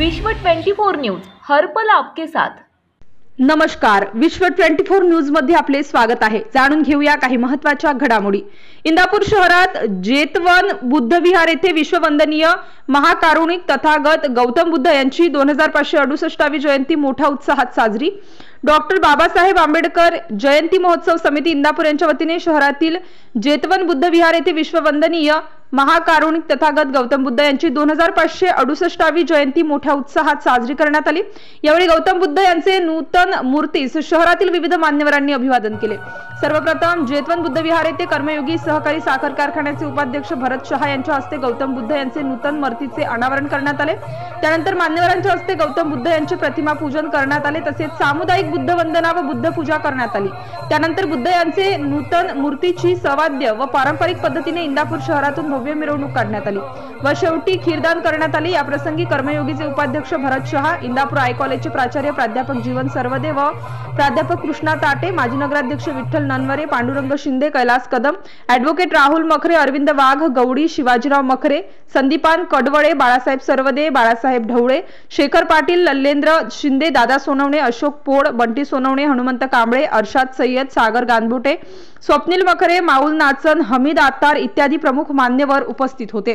विश्व 24 न्यूज हर पल आपके साथ। नमस्कार, विश्व 24 न्यूज मध्ये आपले स्वागत आहे। जाणून घेऊया काही महत्त्वाच्या घडामोडी। इंदापूर शहरात जेतवन बुद्ध विहार येथे विश्ववंदनीय महाकारुणिक तथागत गौतम बुद्ध यांची 2568वी जयंती मोठ्या उत्साहात साजरी। डॉक्टर बाबासाहेब आंबेडकर जयंती महोत्सव समिती इंदापूर यांच्या वतीने शहरातील जेतवन बुद्ध विहार येथे विश्ववंदनीय महाकारुणिक तथागत गौतम बुद्ध यांची 2568वी जयंती मोठ्या उत्साहात साजरी करण्यात आली। यावेळी गौतम बुद्ध यांचे नूतन मूर्तीस शहरातील विविध मान्यवरांनी अभिवादन केले। सर्वप्रथम जेतवन बुद्ध विहार येथे कर्मयोगी सहकारी साखर कारखान्याचे उपाध्यक्ष भरत शहा यांच्या हस्ते गौतम बुद्ध यांचे नूतन मूर्तीचे अनावरण करण्यात आले। त्यानंतर मान्यवरांच्या हस्ते गौतम बुद्ध यांचे प्रतिमा पूजन करण्यात आले, तसेच सामुदायिक बुद्ध वंदना व बुद्ध पूजा करण्यात आली। त्यानंतर बुद्ध यांचे नूतन मूर्तीची सवाद्य व पारंपरिक पद्धतीने इंदापूर शहरातून भव्य मिरवणूक काढण्यात आली व शेवटी खीरदान करण्यात आली। या प्रसंगी कर्मयोगीचे उपाध्यक्ष भरत शहा, इंदापूर आय कॉलेजचे प्राचार्य प्राध्यापक जीवन सरवदे व प्राध्यापक कृष्णा ताटे, माजी नगराध्यक्ष विठ्ठल ननवरे, पांडुरंग शिंदे, कैलास कदम, ॲडव्होकेट राहुल मखरे, अरविंद वाघ, गौडी, शिवाजीराव मखरे, संदीपान कडवळे, बाळासाहेब सरवदे, बाळासाहेब ढवळे, शेखर पाटील, लल्लेंद्र शिंदे, दादा सोनवणे, अशोक पोड, बंटी सोनवणे, हनुमंत कांबळे, अर्शाद सय्यद, सागर गानबोटे, स्वप्नील मखरे, माऊल नाचन, हमीद आत्तार इत्यादी प्रमुख मान्यवर उपस्थित होते।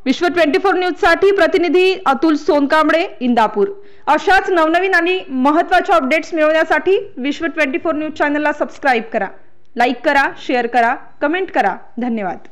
विश्व 24 न्यूज साठी प्रतिनिधी अतुल सोनकांबळे, इंदापूर। अशाच नवनवीन आणि महत्त्वाच्या अपडेट्स मिळवण्यासाठी विश्व 24 न्यूज चॅनलला सबस्क्राइब करा, लाईक करा, शेअर करा, कमेंट करा। धन्यवाद।